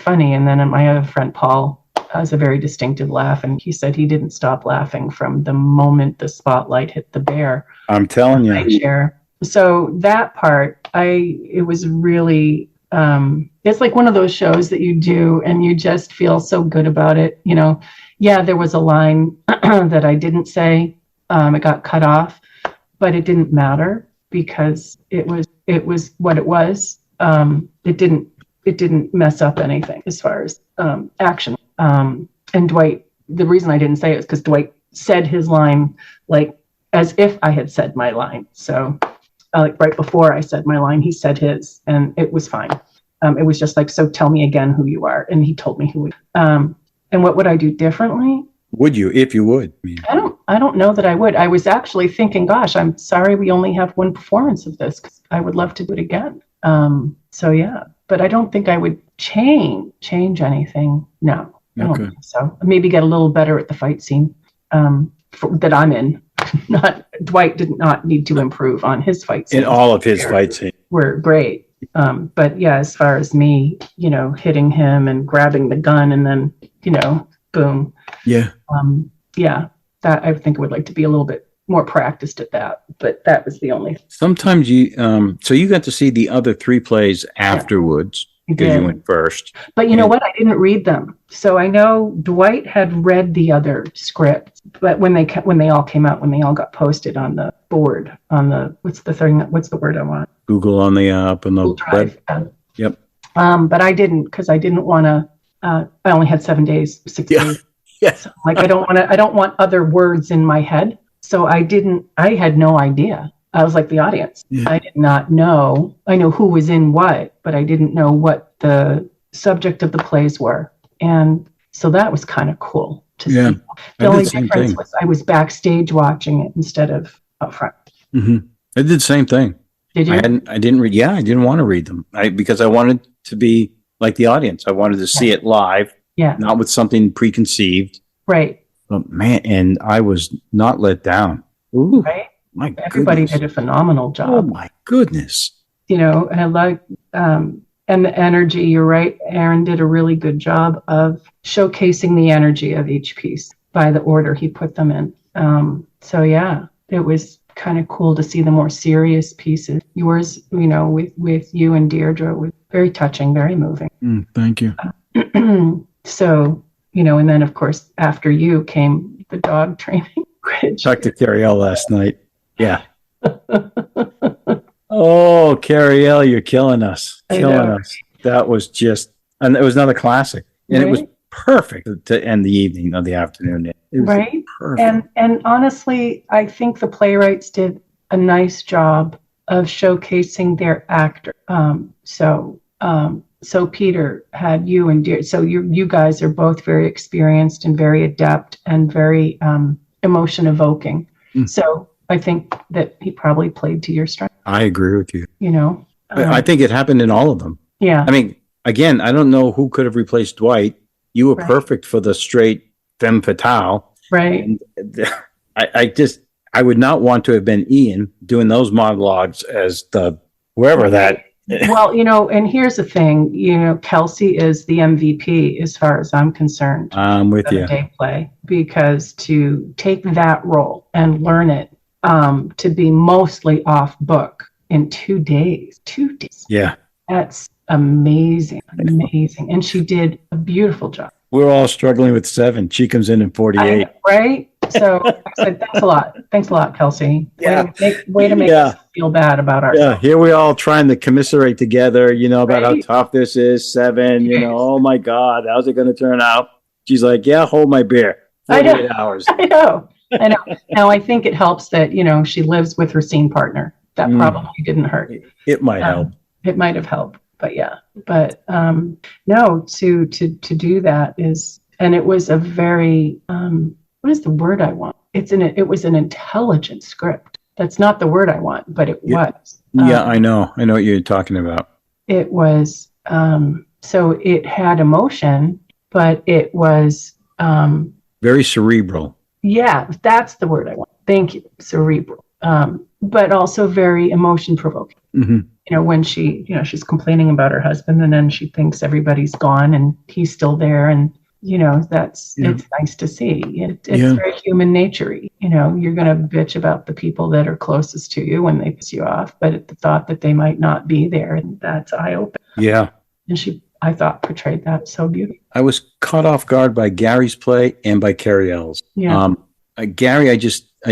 funny. And then my other friend, Paul, has a very distinctive laugh. And he said he didn't stop laughing from the moment the spotlight hit the bear. I'm telling you. Chair. So that part, it was really, it's like one of those shows that you do and you just feel so good about it. Yeah, there was a line that I didn't say. It got cut off, but it didn't matter because it was what it was. It didn't mess up anything as far as action. And Dwight, the reason I didn't say it is because Dwight said his line like as if I had said my line. So like right before I said my line, he said his, and it was fine. It was just like, so tell me again who you are. And he told me who. And what would I do differently? Would you, if you would? I don't know that I would. I was actually thinking, gosh, I'm sorry we only have one performance of this because I would love to do it again. So yeah, but I don't think I would change anything. No, I don't think so. Maybe get a little better at the fight scene that I'm in. Dwight did not need to improve on his fight scene. In all of his fight scenes were great. But yeah, as far as me, hitting him and grabbing the gun and then, boom. Yeah. Yeah, that I think I would like to be a little bit more practiced at that. But that was the only. Sometimes so you got to see the other three plays afterwards because you went first. But you know what? I didn't read them. So I know Dwight had read the other scripts, but when they all came out, when they all got posted on the board, on the, what's the word I want? Google on the up and the Drive. Yep. But I didn't because I didn't want to. I only had 6 days. Yeah. So, I don't want other words in my head. So I had no idea. I was like the audience. Yeah. I did not know. I know who was in what, but I didn't know what the subject of the plays were. And so that was kind of cool to see. The only difference was I was backstage watching it instead of up front. Mm-hmm. I did the same thing. Did you? I didn't read. Yeah, I didn't want to read them. Because I wanted to be like the audience. I wanted to see it live. Yeah. Not with something preconceived. Right. But man, and I was not let down. Ooh, right. My Everybody goodness. did a phenomenal job. Oh my goodness. You know, and I like, and the energy, you're right. Aaron did a really good job of showcasing the energy of each piece by the order he put them in. So yeah, it was kind of cool to see the more serious pieces. Yours, you know, with you and Deirdre was very touching, very moving. Thank you. So, you know, and then of course, after you came the dog training. Talked to Carrie L last night. Yeah. Oh, Carrie L, you're killing us. Killing us. That was just, and it was another classic. And it was perfect to end the evening or the afternoon. It was perfect. And honestly, I think the playwrights did a nice job of showcasing their actor. So Peter had you and Deirdre. So you guys are both very experienced and very adept and very emotion evoking. So I think that he probably played to your strength. I agree with you. You know, I think it happened in all of them. Yeah. I mean, again, I don't know who could have replaced Dwight. You were perfect for the straight femme fatale. Right. And I would not want to have been Ian doing those monologues as the wherever that. Well, you know, and here's the thing, you know, Kelsey is the MVP as far as I'm concerned. I'm with you. Day play, because to take that role and learn it to be mostly off book in 2 days. 2 days. Yeah. That's amazing. Amazing. And she did a beautiful job. We're all struggling with 7. She comes in 48. Right? So I said, thanks a lot. Thanks a lot, Kelsey. Yeah. Way to make us feel bad about ourselves. Yeah, here we all trying to commiserate together, you know, about how tough this is. 7, you know, oh my God, how's it going to turn out? She's like, yeah, hold my beer. 48 hours. I know. Now, I think it helps that, you know, she lives with her scene partner. That probably didn't hurt. It might help. It might have helped, but yeah. But no, to do that is, and it was a very, what is the word I want? It was an intelligent script. That's not the word I want, but it was. Yeah, I know what you're talking about. It was, so it had emotion, but it was very cerebral. Yeah, that's the word I want. Thank you, cerebral. But also very emotion provoking. Mm-hmm. You know, when she's complaining about her husband, and then she thinks everybody's gone and he's still there, and you know, it's nice to see. It's very human nature. You know, you're going to bitch about the people that are closest to you when they piss you off, but at the thought that they might not be there, and that's eye-opening. Yeah. And I thought, portrayed that so beautifully. I was caught off guard by Gary's play and by Carrie L's. Yeah. Gary, I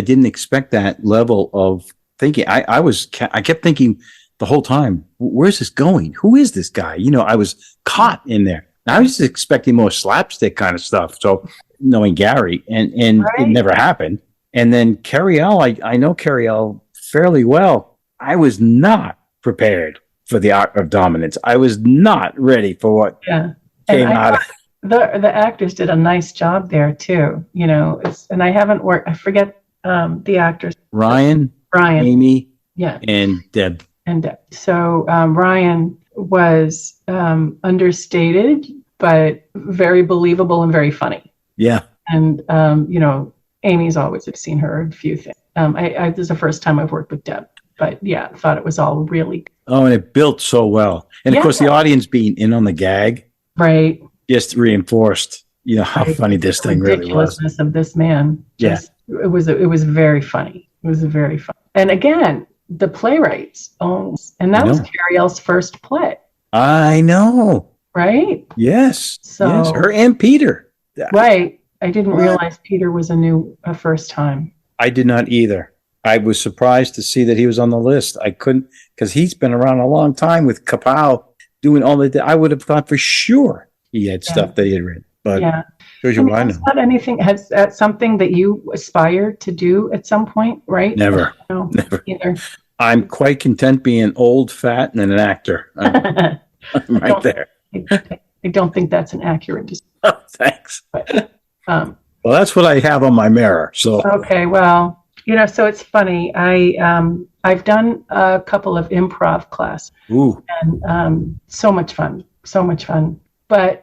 didn't expect that level of thinking. I kept thinking the whole time, where's this going? Who is this guy? You know, I was caught in there. I was expecting more slapstick kind of stuff. So knowing Gary and it never happened. And then Carrie L, I know Carrie L fairly well. I was not prepared for the art of dominance. I was not ready for what came out of it. The actors did a nice job there too. You know, and I haven't worked, I forget the actors. Ryan, Amy, and Deb. So Ryan was understated, but very believable and very funny. Yeah. And, you know, Amy's always, I've seen her in a few things. This is the first time I've worked with Deb, but yeah, I thought it was all really good. Oh, and it built so well. And of course, the audience being in on the gag. Right. Just reinforced, you know, how funny this thing really was. The ridiculousness of this man. It was very funny. It was very fun. And again, the playwrights owns, and that was Carrie L's first play. I know. Right? Yes. So, yes, her and Peter. Right. I didn't realize Peter was a first time. I did not either. I was surprised to see that he was on the list. I couldn't, because he's been around a long time with Kapow doing all the, I would have thought for sure he had stuff that he had written. But Shows you what I know. Not anything. Has that something that you aspire to do at some point, right? Never. No, Never. either. I'm quite content being old, fat, and an actor. I'm right there. I don't think that's an accurate description. Oh, thanks. But, well, that's what I have on my mirror. So okay, well, so it's funny. I've done a couple of improv classes, and so much fun.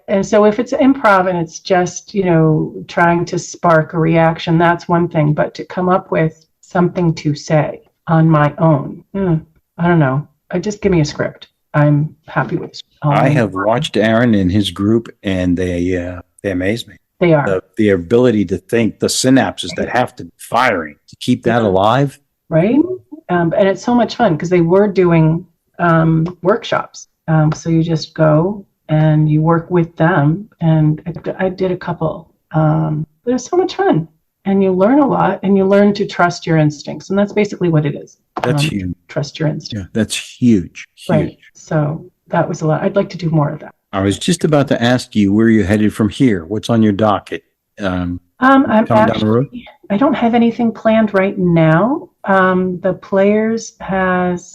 And so if it's improv and it's just, trying to spark a reaction, that's one thing. But to come up with something to say on my own, I don't know. Just give me a script. I'm happy with it. I have watched Aaron and his group, and they amaze me. They are. The ability to think, the synapses that have to be firing to keep that alive. Right. And it's so much fun because they were doing workshops. So you just go and you work with them. And I did a couple. But it was so much fun. And you learn a lot, and you learn to trust your instincts. And that's basically what it is. That's huge. Trust your instincts. Yeah, that's huge. Right. So that was a lot. I'd like to do more of that. I was just about to ask you where you're headed from here. What's on your docket? I'm actually, I don't have anything planned right now. The Players has,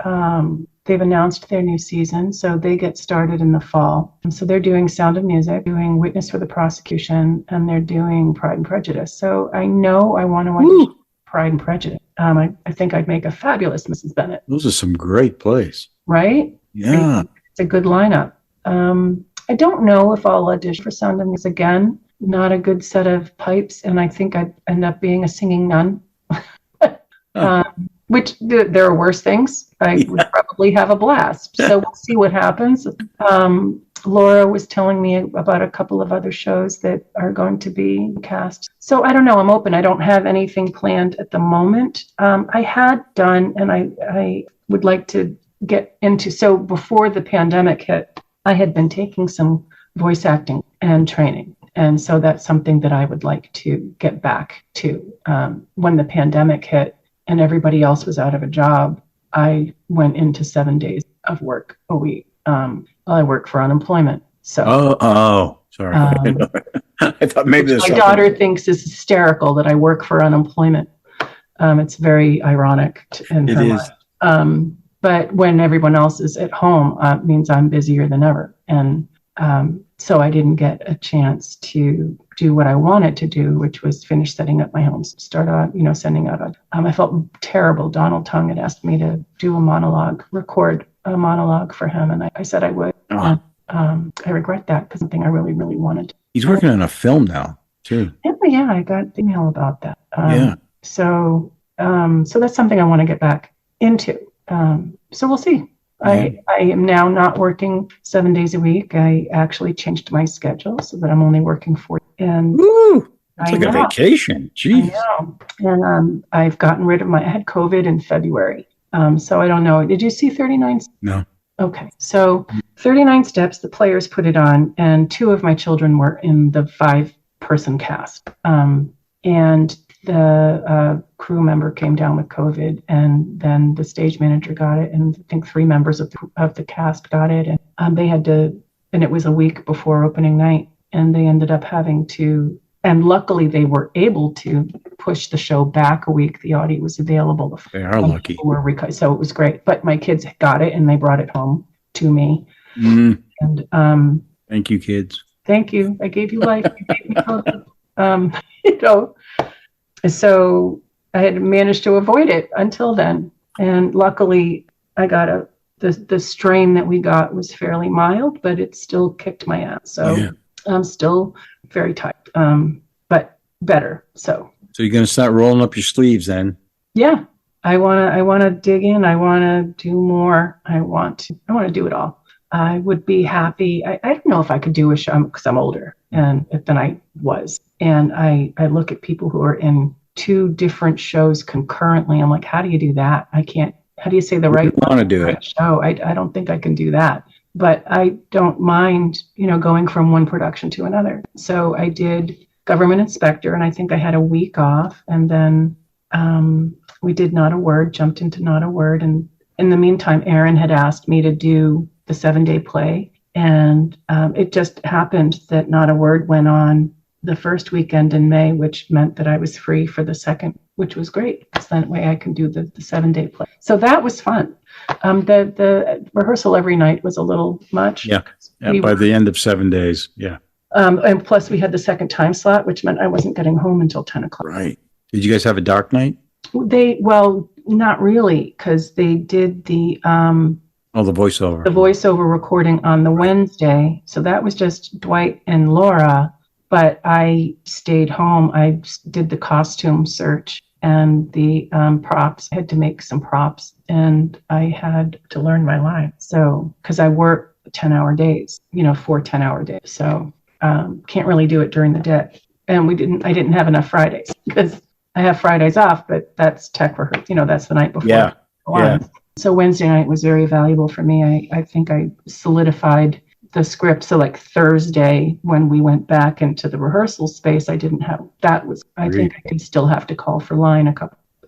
they've announced their new season, so they get started in the fall. And so they're doing Sound of Music, doing Witness for the Prosecution, and they're doing Pride and Prejudice. So I know I want to watch Pride and Prejudice. I think I'd make a fabulous Mrs. Bennet. Those are some great plays. Right? Yeah. It's a good lineup. I don't know if I'll audition for Sound of Music again. Not a good set of pipes, and I think I'd end up being a singing nun. Which there are worse things. I would probably have a blast. So we'll see what happens. Laura was telling me about a couple of other shows that are going to be cast. So I don't know. I'm open. I don't have anything planned at the moment. I had done, and I would like to get into. So before the pandemic hit, I had been taking some voice acting and training. And so that's something that I would like to get back to. When the pandemic hit and everybody else was out of a job, I went into 7 days of work a week. I work for unemployment. So sorry. I thought maybe my daughter thinks it's hysterical that I work for unemployment. It's very ironic in her mind. But when everyone else is at home, it means I'm busier than ever. And so I didn't get a chance to do what I wanted to do, which was finish setting up my home, start on, sending out. I felt terrible. Donald Tongue had asked me to do a monologue, record a monologue for him. And I said I would. And, I regret that because something I really, really wanted. He's working on a film now, too. Yeah, I got an email about that. So that's something I want to get back into. So we'll see. I am now not working 7 days a week. I actually changed my schedule so that I'm only working 4. And it's like a vacation. Jeez. I know. And I've gotten rid of I had COVID in February. So I don't know. Did you see 39? No. Okay. So 39 Steps, the Players put it on, and 2 of my children were in the 5-person cast. And the crew member came down with COVID, and then the stage manager got it, and I think 3 members of the cast got it, and they had to, and it was a week before opening night, and they ended up having to, and luckily they were able to push the show back a week. The audio was available. They are lucky. So it was great, but my kids got it, and they brought it home to me. And thank you, kids. Thank you. I gave you life. You gave me COVID. So I had managed to avoid it until then. And luckily I got the strain that we got was fairly mild, but it still kicked my ass. So I'm still very tight, but better. So you're going to start rolling up your sleeves then? Yeah. I want to dig in. I want to do more. I want to do it all. I would be happy. I don't know if I could do a show because I'm older than I was. And I look at people who are in 2 different shows concurrently. I'm like, how do you do that? I can't. How do you say the right want to do it? Show? I don't think I can do that. But I don't mind, going from one production to another. So I did Government Inspector, and I think I had a week off. And then we did Not a Word, jumped into Not a Word. And in the meantime, Aaron had asked me to do the 7-day play. And it just happened that Not a Word went on the first weekend in May, which meant that I was free for the second, which was great because that way I can do the 7-day play. So that was fun. The rehearsal every night was a little much. Yeah. By the end of 7 days. Yeah. And plus we had the second time slot, which meant I wasn't getting home until 10 o'clock. Right. Did you guys have a dark night? Well, not really, because they did the voiceover. The voiceover recording on the Wednesday. So that was just Dwight and Laura. But I stayed home. I did the costume search and the props. I had to make some props and I had to learn my lines. So, because I work 10-hour days, 4 10-hour days. So can't really do it during the day. And I didn't have enough Fridays because I have Fridays off, but that's tech rehearsal. That's the night before. Yeah. So Wednesday night was very valuable for me. I think I solidified the script. So like Thursday, when we went back into the rehearsal space, I think I could still have to call for line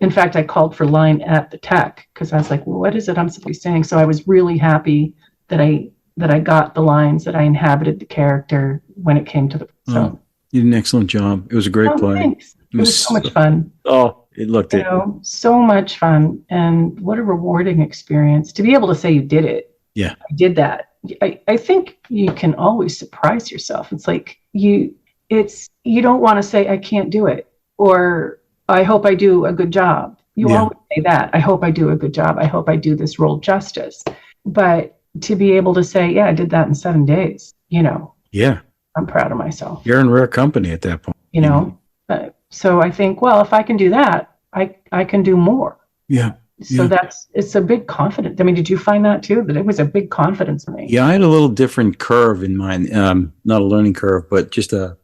in fact, I called for line at the tech because I was like, well, what is it I'm supposed to be saying? So I was really happy that I got the lines, that I inhabited the character when it came to the. So you did an excellent job. It was a great play. Thanks. It was so much fun. Oh, it looked it. So much fun. And what a rewarding experience to be able to say you did it. Yeah. I did that. I think you can always surprise yourself. It's like you don't want to say, I can't do it, or I hope I do a good job. You always say that. I hope I do a good job. I hope I do this role justice. But to be able to say, yeah, I did that in 7 days, Yeah. I'm proud of myself. You're in rare company at that point. So I think, well, if I can do that, I can do more. Yeah. So it's a big confidence. I mean, did you find that too? That it was a big confidence for me? Yeah, I had a little different curve in mine. Not a learning curve, but just a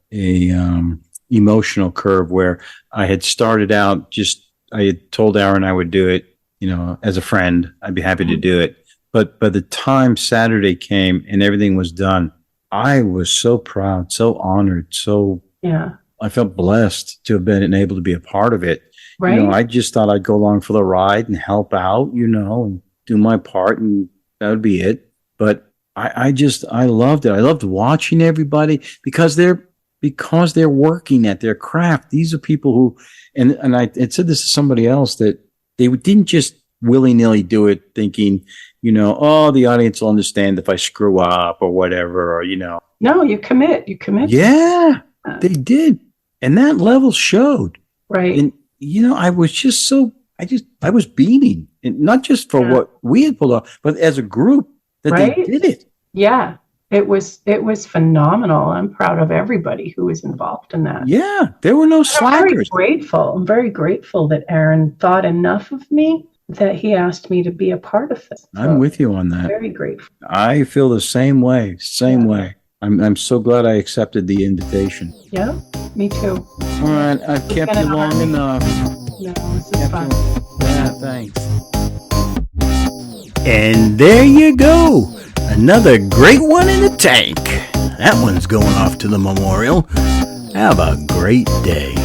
emotional curve where I had started out I had told Aaron I would do it, as a friend. I'd be happy to do it. But by the time Saturday came and everything was done, I was so proud, so honored, I felt blessed to have been able to be a part of it. Right. I just thought I'd go along for the ride and help out, and do my part, and that would be it. But I loved it. I loved watching everybody because they're working at their craft. These are people who, and I had said this to somebody else, that they didn't just willy-nilly do it thinking, the audience will understand if I screw up or whatever, or, No, you commit. Yeah, they did. And that level showed. Right. And, I was just I was beaming, and not just for what we had pulled off, but as a group that they did it. Yeah. It was phenomenal. I'm proud of everybody who was involved in that. Yeah. There were no slackers. I'm very grateful that Aaron thought enough of me that he asked me to be a part of this. So I'm with you on that. Very grateful. I feel the same way. Way. I'm so glad I accepted the invitation. Yeah, me too. All right, I've kept you long enough. No, this is fun. Yeah, thanks. And there you go. Another great one in the tank. That one's going off to the memorial. Have a great day.